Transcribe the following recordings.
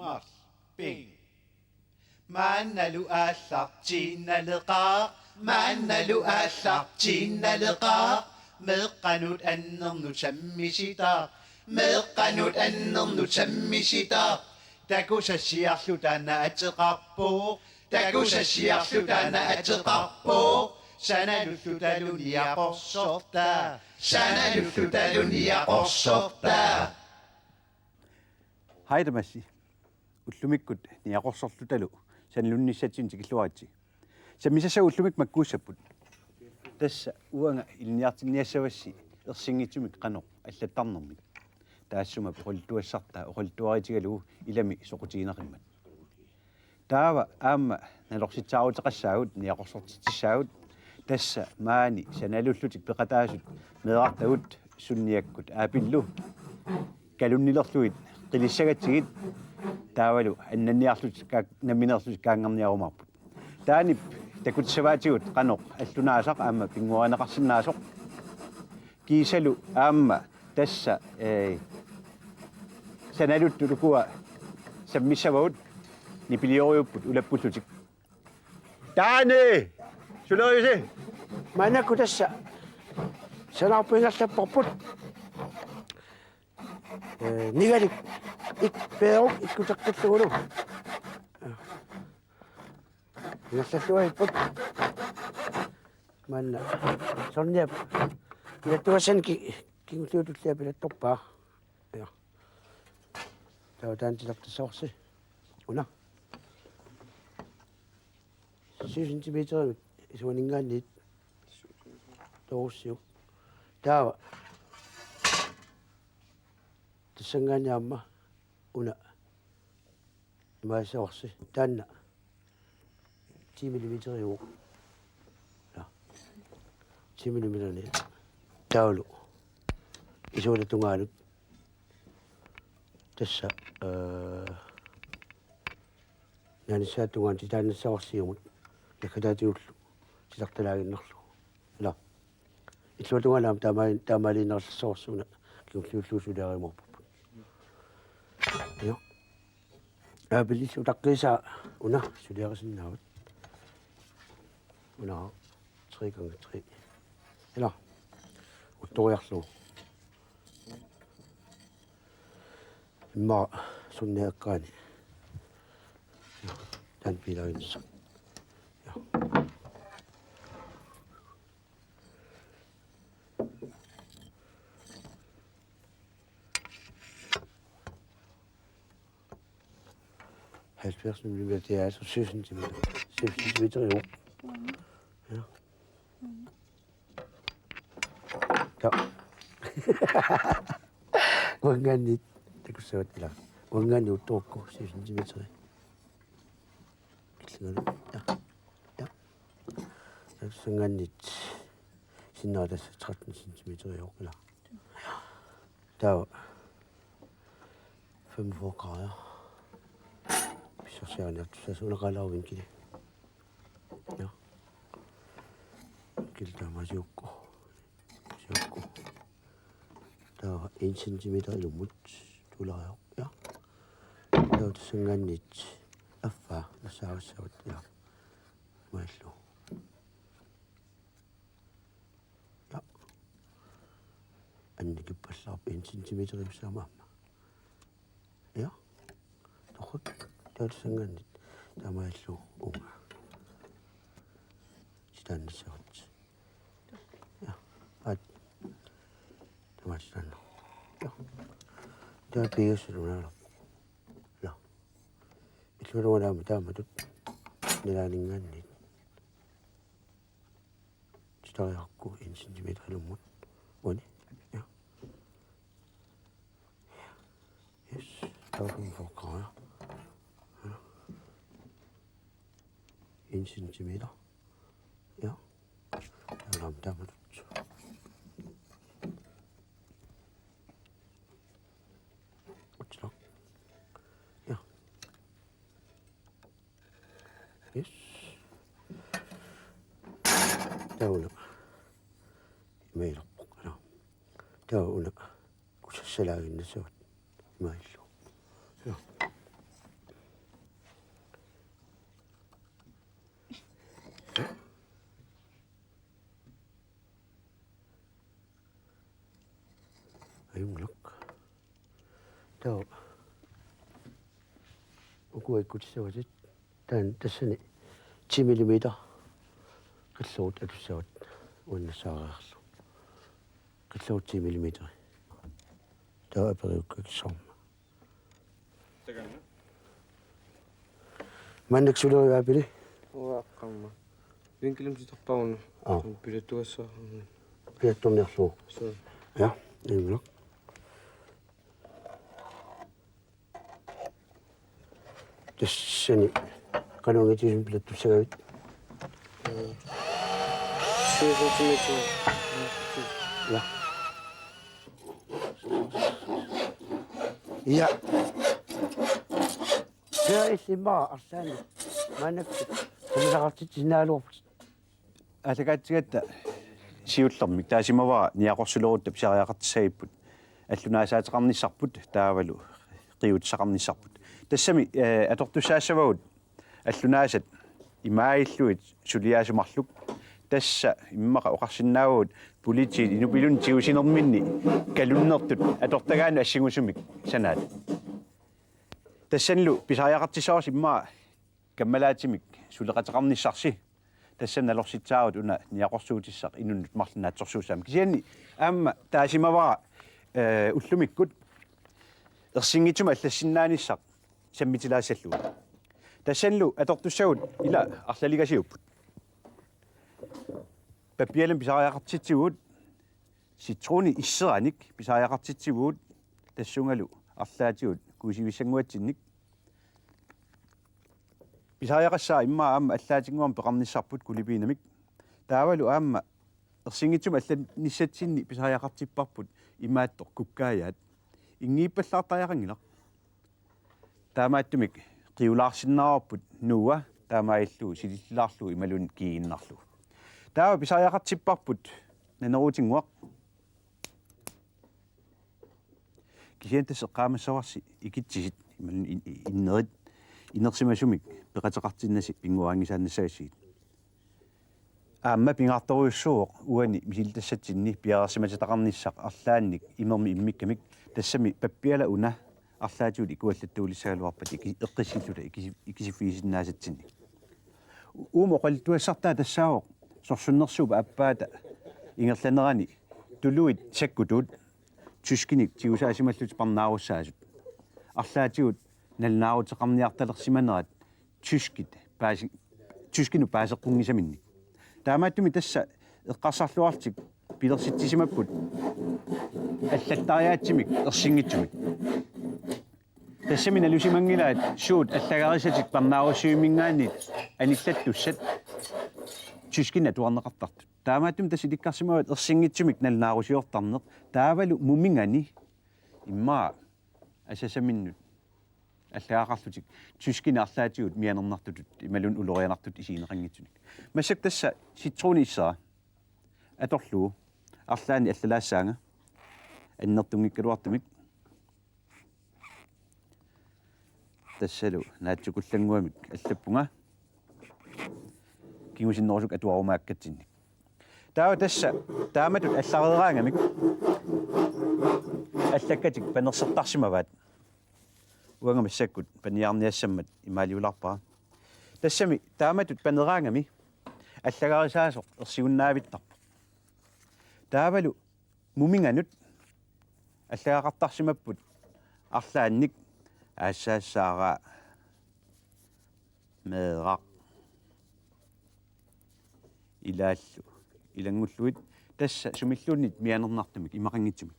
Mars. Bing. Sanalullutalu tinaleqa. Sanalullutalu tinaleqa. Meqqanut annernu sammisita. Meqqanut annernu sammisita. Takusassiarlutana ateqarpu. Takusassiarlutana ateqarpu. Sanalullutalu niaqorsorta. Sanalullutalu niaqorsorta. Haidamassi ullumikkut niaqorsorlutalu sanalunnissatin tikilluaritsi sammisassa ullumik makkuussapput tassa uanga ilniartinniassavassi ersingitumik qanoq allattarnermik taassuma uqultuassarta uqultuaritigalu ilami soqutiinerimmat taava aamma nalorsitsaaruteqassaavut niaqorsortitissaagut tassa maani sanalullutik peqataasut meeqartagut sunniakkut aapillu kalunnilerluit qilissagatigit taavalu annanniarlut namminerlut kaangarniarumarput taanip takutsavaatigut qanoq allunaasaq aamma pinguaneqarsinnaasoq kiisalu aamma tassa sanaluttu lukua sammissavut nipilioriupput ulappullutik taani suleriusi manakku tassa sanarpingerlapporput nigalik ikpeeruk ikkuteqqillugulu ngallalluaiput manna sorniap ilattuassan kingulluutullia pilattorpaa ja tautaantilartassoorsi una 7 centimeter isuaningaanniit torussiu taava tassangaaniaamma una imaassaorsi taanna 10 millimeteriu ja 10 millimeterni taulu isuulatungaanut tassa naanissaattungaan titaannassaorsiumut yakataatiullu silartalaaginnerlu la isuulatungaanaam taamaaliinnerlassoorsuuna kiulluulluusuleerimorpu jo aapillissu taqqisa una suleerisinnaavut una 3x3 eller uttoriarlu imma sunniakkaani tan piilagissa ja halvfjerds millimeter, det er altså 7 cm. 7 cm i år. Ja. Ja. Wanganit, det kunne så være wanganit utokko 7 cm. Ja. Ja. Wanganit sinnaadassa 13 cm i år. Ja. Der var 45 grader. Så ulaqalauvinkili ja kiltaamasiukku taa 1 centimeter ilumut tulariaq ja taa tassangaannit affa nassaarussavut ja maallu ja annikippallaarp 1 centimeter imsaamaamma ja toqut tassangaannit tamaallu unga sitaannissavut ja at tamallanno ja taa piigassununaarappu la illuruanaama taamatut nilaaningaannit sitariarku 1 centimeter ilummut oni ja yes taa 45 grader 1 centimeter. Ja. Der må du. Ja. Yes. Der under. Mail. Ja. Der under. Kus salaagin så. Mail. Ja. ayunglok. Tao. Ukui kutsawajit. Tan tassani 10 mm. Qilluut atussavat uannasaaraqarlu. Qilluut 10 mm. Tao aperiukkakissorma. Taganna. Mannak suleriaapili. Uaqqamma. Vinkelum sitarpauna. Pilatuassa. Piattorniarlugu. So. Ja, ayunglok. Tassani qanuangitiisum pilattussagavit. 10 centimeter. Ja. Ja. Se isima arsani. Mannak samilaqartit sinaaluorput. аллагаатсигаtta сиуллэрмик таасимаваа ниақорсулерутта писариақартиссагиппут аллунаасаатеқарниссарпут таавалу қиутсақарниссарпут тассами атортуссаассавагут аллунаасат имааиллуит сулиаасумарлук тасса иммақа оқарсинаагут полити инупилун тиусинерминни калуннертут атортагаану ассигусумик санаат тассанлу писариақартиссаварс иммаа каммалаатимик сулеқатеқарниссарси тассам налорситсаагут уна ниақорсуутиссақ инуннут марлинаатсорсуусаама кисианни аама таасимавара уллумиккут ерсингитсума аллассиннааниссақ саммитилаассаллуга тассанлу атортуссагут ила арлалигасиуппут папиалам писариақартитсигут ситруни иссераник писариақартитсигут тассунгалу арлаатигут кусивиссангуатсинник писариақассаа имма аама аллаатингуам пеқарниссарпут кулипиинамик таавалу аама ерсингитсума алланиссатсинни писариақартиппарпут имааттор куккааят ингииппаллаартаяқангилақ таамааттумик қиулаарсиннаарпут нуа таамаиллу силиллаарлу ималун кииннарлу таава писариақартиппарпут нанерутингуақ кисиантас эққаамассаварси икитсисит ималун иннерит инерсимасумик пеқатеқартиннаси пингуаангисаанассагиссигит аама пингаарторуйуссууоқ уани мисилтассатсинни пиарсимататақарниссақ арлаанник имерми иммиккамик тассами паппиала уна арлаатиут икуаллаттуулиссагалуарпат эққиссиллута икисиффигисиннаасатсинни уумо оқаллуассартаа тассаавоқ сорсуннерсууба аппаата ингерланерани тулуит саккутут тускиник тиусаасималлут парнааруссаасут арлаатиут налнаарутеқарниарталерсиманерат тускину паасеққунгисаминни таамааттуми тасса эққарсарлуартик пилерситсисимаппут аллаттариаатсимик ерсингитсумик тассами налусимангилаат суут аллагарисатик парнааруссуимингаанит аниллаттуссат тускина туарнеқартартут таамааттуми тасси ликкарсимават ерсингитсумик налнаарусиортарнеқ таавалу мумингани иммаа асасаминнут аллагаақарлутик тускина арлаатигут мианернартутут ималун улорианартут исиинеқангитсуник массак тасса ситруни иссаа аторлуу арлаани аллалаассаанга аннертунгиккалуартумик тассалу наатсукуллангуамик аллаппунга кигусиннерусук атуарумааккатсинник таава тасса тааматут алларераангамик аллаккатик панерсертарсимаваат уангамассаккут паниарниассаммат имаалиуларпаа тассами тааматут панераангами аллагарисаасоқ ерсигуннаавиттарпа таавалу муминганут аллагақартарсимаппут арлаанник аассаассаараа меэрақ илааллу илангуллуит тасса сумиллуунит мианернартумик имақангитсумик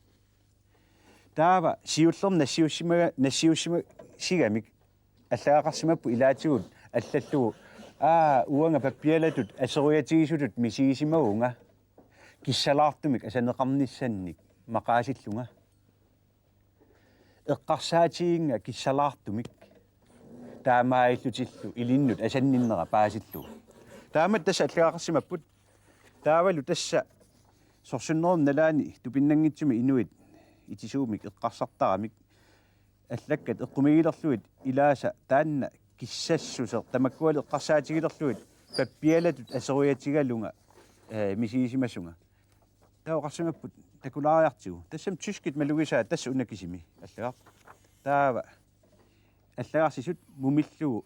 таава сиуллерм нассиуссима сигамик аллагақарсимаппу илаатигут аллаллугу уанга паппиалатут асеруятигисутут мисигисимагунга киссалаартумик асанеқарниссанник мақаасиллунга эққарсаатигинга киссалаартумик таамааиллутиллу илиннут асанниннера паасиллу таамат тасса аллагақарсимаппут таавалу тасса сорсуннерум налаани тупиннангитсуми инуит итисуумик эққарсартарамик аллаккат эққумигилерлуит илааса таанна киссассусер тамаккуали эққарсаатигилерлуит паппиалатут асеруятигалунга мисигисимасунга таоқарсимаппут такулаариартигу тассам тускит малугисаа тасса унакисими аллагаа таава аллагаарсисут мумиллугу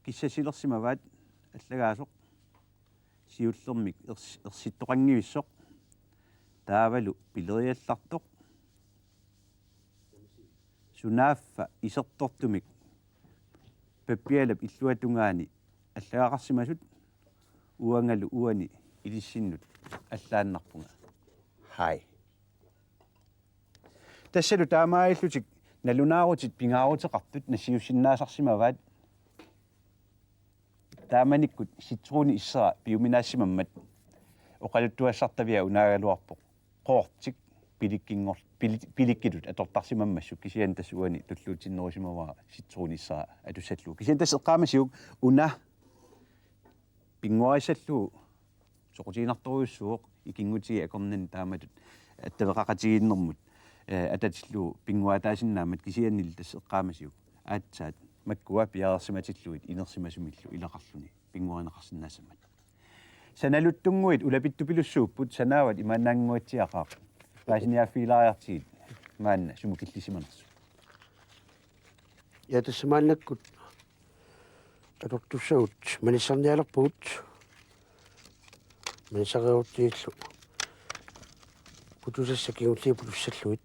киссасилерсимаваат аллагаасоқ сиуллермик ерситтоқангивиссоқ таавалу пилериаллартоқ сунааффа исертортумик паппиалап иллуатунгаани аллагаақарсимасут уангалу уани илиссиннут аллааннарпунга хай тассалу таамаиллутик налунаарутит пингаарутеқартут насиуссиннаасарсимаваат тааманиккут ситруни иссера биуминаассимаммат оқалуттуассартавиа унаагалуарпоқ qoortik pilikkilut atortarsimammassuk kisian tassuani tulluutinnerusимаваа ситруунissara атуссаллуу кисиан тасс эққаамасиук уна пингуарисаллуу соқутиинарторуйуссууоқ икингутиги акорнан тааматут аттавеқақатигииннэрмут ататиллуу пингуатаасиннаамат кисианнил тасс эққаамасиук аатсаат маккуа пиарерсиматиллуит инерсимасумиллу илақарлуни пингуаринеқарсинаассамат саналуттунгуит улапиттупилуссууппут санаават имаанаангуатсиақаа паасиниаффилаариартигит маанна сумукиллисиманерсу я тассамааннаккут атортуссагут манисарниалерпуут манисариуттииллу путусассакингутиипулуссаллуит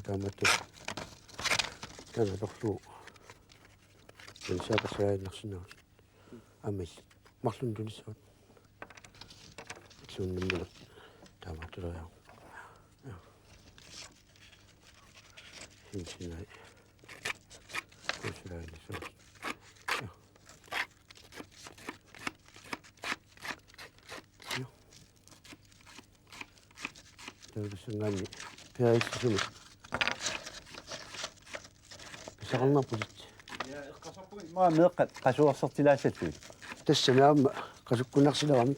тааматту танаторлуу манисаапасааннарсинаус аммил марлун тунissаут иллууннаммила тааматтулаяа хинсинай кусилаанису таусангани пиаиссисуми писарнарпулит я эққасарпугит маа меэққат қасуарсертилаассаллуит тассамаама қасуккунарсилерами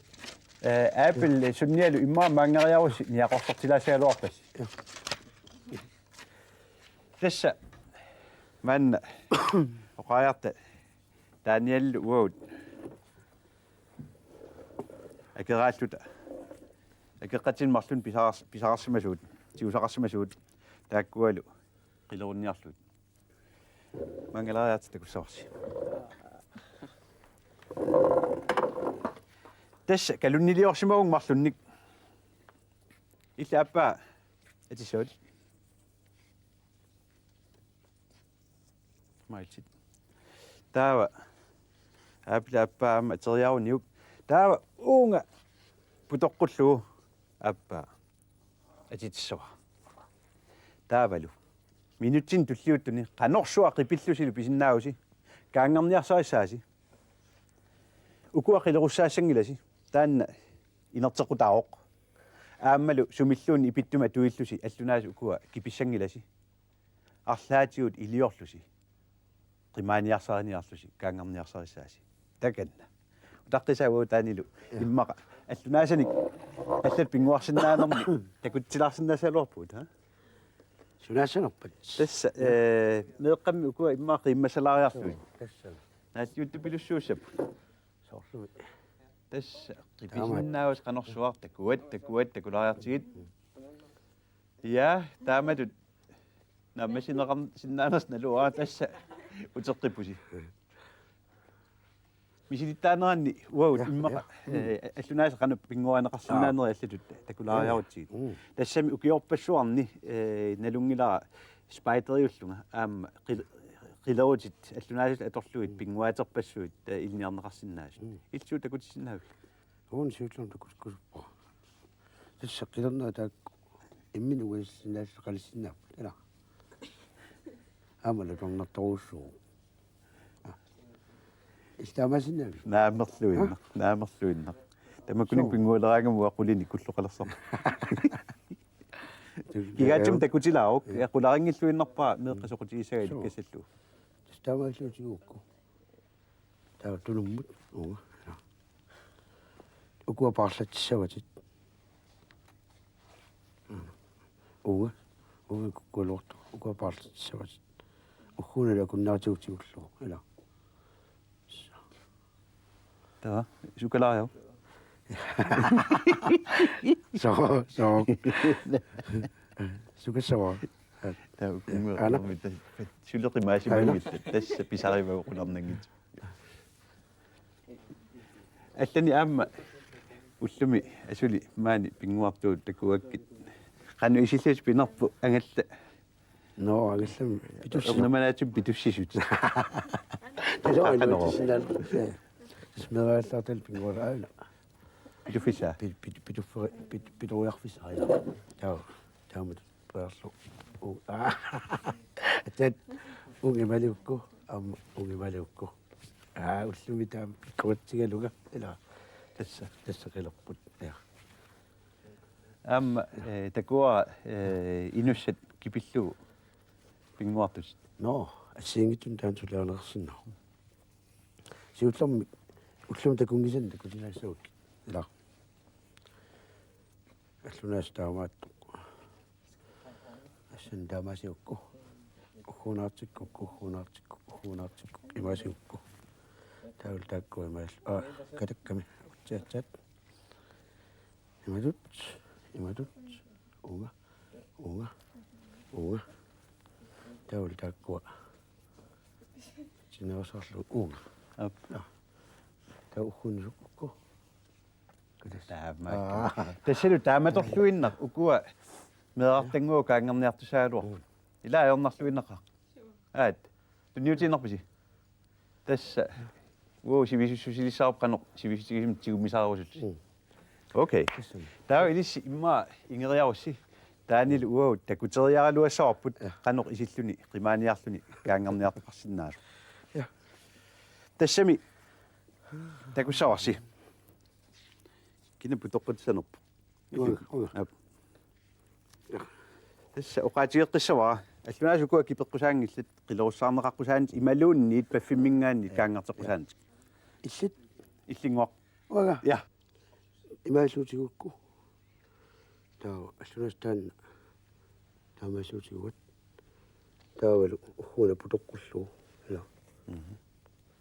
Apple sunnialu imma manngeriarussi niaqorsortilaasaluarpas tassa manna oqaayarta taaniallu uut akeraаллута акеққатинмарлун писарарсимасуут тиусақарсимасуут тааккуалу қилерунниарлут мангелариарта такуссаварси тасса калуннилиорсимагун марлунник илла аппаа атисуут майлсит таава аппаама атериаруниук таава уунга путоққуллуу аппаа атитсуа таавалу минутсин туллиуттуни қанорсуа қипиллусилу писиннаагуси каангерниарсарисааси укуақилеруссаассангиласи таанна инертеқутаоқ ааммалу сумиллуунни ипиттума туиллуси аллунаас укуа киписсангиласи арлаатиут илиорлуси qimааниарсариниарлуси каангерниарсарисааси таканна утартисаагуу таанилу иммаqa аллунаасаник аллат пингуарсинаанерми такутсилаарсинаасалуарпут ха сунаасанерпат тасса меэққамми укуа иммаа қиммасалаариарлуи тасса наатиуттупилуссуусап соорлуи тасса қиписиннаавас қанорсуар такуат такулаариартигит я тааматут наммасинеқар синнаанерс налуаа тасса утеққиппуси мисилиттаанеранни уау иммаqa аллунааса қану пингуанеқарсинаанери аллатут такулаариарутсигит тассами укиорпассуарни налунгилара спайтериуллунга аама qilерутит аллунаасут аторлуит пингуатерпассуит илниарнеқарсинаас иллуу такутиссиннаавил уун сиуллун такускусуппа тасса qilernaa таак имминугиссинаас қалиссиннааппут ала аамала торнарторуссуу истамасиннави наамерлуиннақ тамаккунин пингуалераангамуа qulini kulluqalerсор кигаатсум такутилааук якуларингиллуиннарпаа меэққасоқутигисага илуккасаллу стамааллуутигуукку таа тулуммут уга укуа парлатсаватит уга куккулуорту укуа парлатсаватит уххунала куннаатиутигуллуу ала taa sukalaajo so sukasawa taa kunga sulleqimaasimaagit tassa pisarivaoqunarnangit allani aamma ullumi asuli maani pinguartuut takuakkit qannu isilluus pinarpu angalla no agallam ornamanaatun pitussisut smeraallartal pinguaraala pitufisa piturujarfissaila taamat peerlu atat ungimaliukku amma ungimaliukku ullumi taam pikkurittigaluga ila tässä qilerput ja aamma takua inussat kipillu pinguartus no assiingitun taansulianersinna siullermi ullum takungisan takulilaassuuk ila allunaas taamaattu assan taamasiukku uhunaartikku imasiukku taul taakku imaal katakkami utsiatsat imatut unga taul taakkua sinerasarlu unga tau uhunusukku tassalu taamatorluinna ukua meerartanguu kaangerniartusaaluar ilaayornarluinnaqa aat tunniutiinarpisi tassa sivisussusilissaarp qanoq sivisusigisum tigumisaaruusut okay taa ilissi imma ingeriarussi taanilu uau takuteriaraluassaarput qanoq isilluni qimaaniarluni kaangerniarparsinnaalu ja tassami takussaarsi kinapu toqqutsanerpu tassa oqaatigeqqissavara аллунаасуку кипеққусаангиллат қилерусаарнеқаққусаанит ималуунниит паффиммингаанни каангартеққусаанит illit иллингуақ uaga я imaaluutigukku taa allunaas taanna taamaasuutiguat taavalu uhuna putoqqullu ila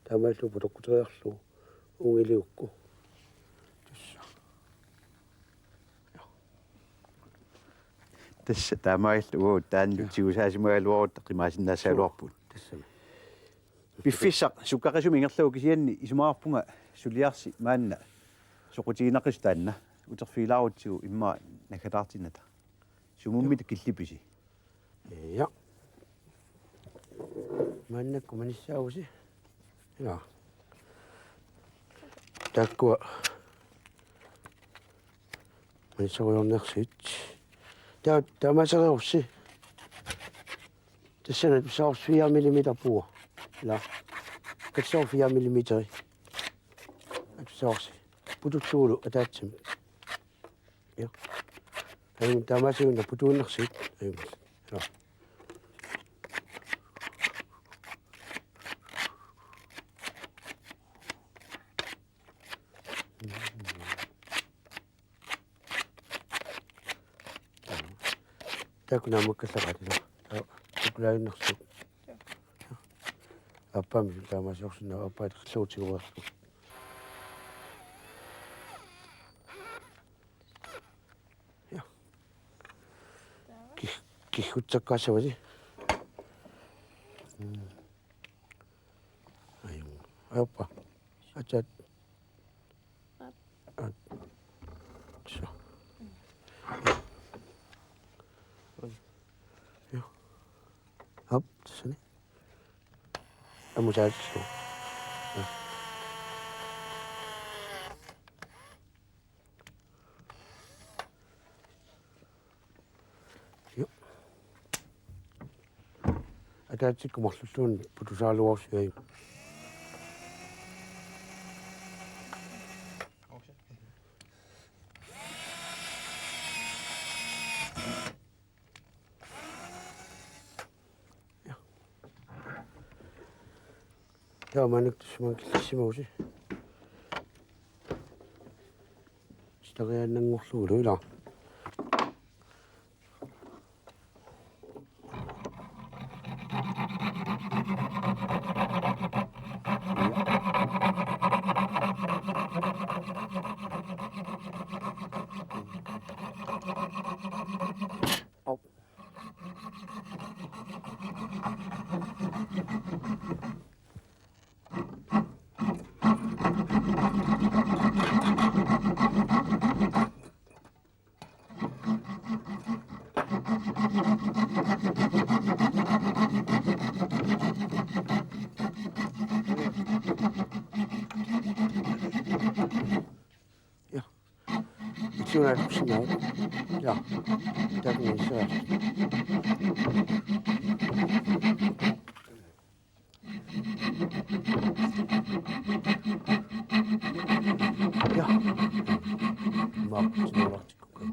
taamaallu putoqquteriarlu ungiliukku тасса таамааллу уу тааннутигусаасимагалуарут қимаасиннаасаалуарпут тассами пиффиссақ суккақисуми ингерлугу кисианни исумаарпунга сулиарси маанна соқутигинаққис таанна утерфилаарутсигу имма накалаартинната сумуммит киллиписи ja maannakku manissaavusi ja taakkua manissaavuyornersiit taamasererussi tassana saars 4 mm puur la katsaar 4 mm saarsi pututsuulu ataatsim ja taamaserunna putuunnersiit ja takuna makkalaqatila takulaaginnersuut appaami taamaasiorsunna appaat qilluutiguerlu ja kihutsakkaassavasi ayun appa atat so Hop, sini. Kamu cari so. Yuk. Ada cik maksudun putus aluas ya. Ja, man killissimausi. Sitä nangorluuluila. Ja. 이쪽은 아주 혹시 나오? 야, 대학원 있어야 야, 막 지나가 찍고.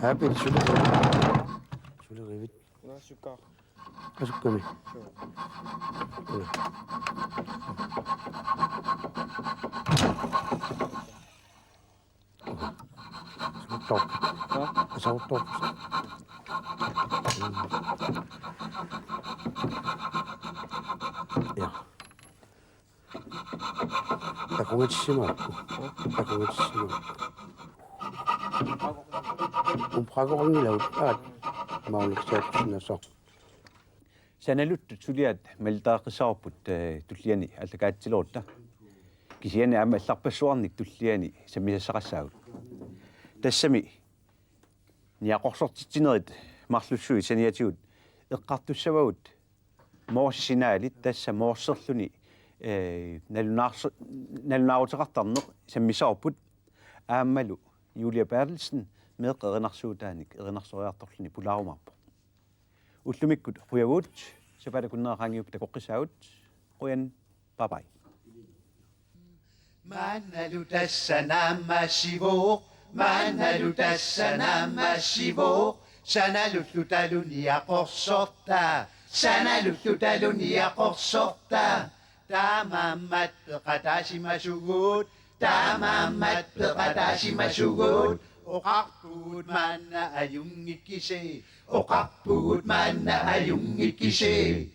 Heb je zullen we Na suka. als ik kom. Top. Dat is al top. Ja. Daar komt het simmer. Daar komt het simmer. Umpragoringlaut maulixaat sinnaso. Sanalullutalu maltaaqissaarput tulliani allakaatsilorta. Kisiani amma allarpassuarnik tulliani samisassaqassaagut. Tassami niaqorsortittinerit marlussui saniatigut eqqartussavagut moorsinaalit tassa moorserluni nalunaaruteqartarneq sammisaarput aammalu Julia Bertelsen med erinarsuutaanik erinarsoриartorluni pulaarumarpo ullumikkut quyaguut sapatakunneeqangiup takoqqisaagut quyan bye bye Manalu tassanaamassivuuq Manalu tassanaamassivuuq Sanalullutalu niaqorsorta Sanalullutalu niaqorsorta Taamammat peqataasimassuguut Taamammat peqataasimassuguut Oqarpugut manna ayungikkise Oqarpugut manna ayungikkise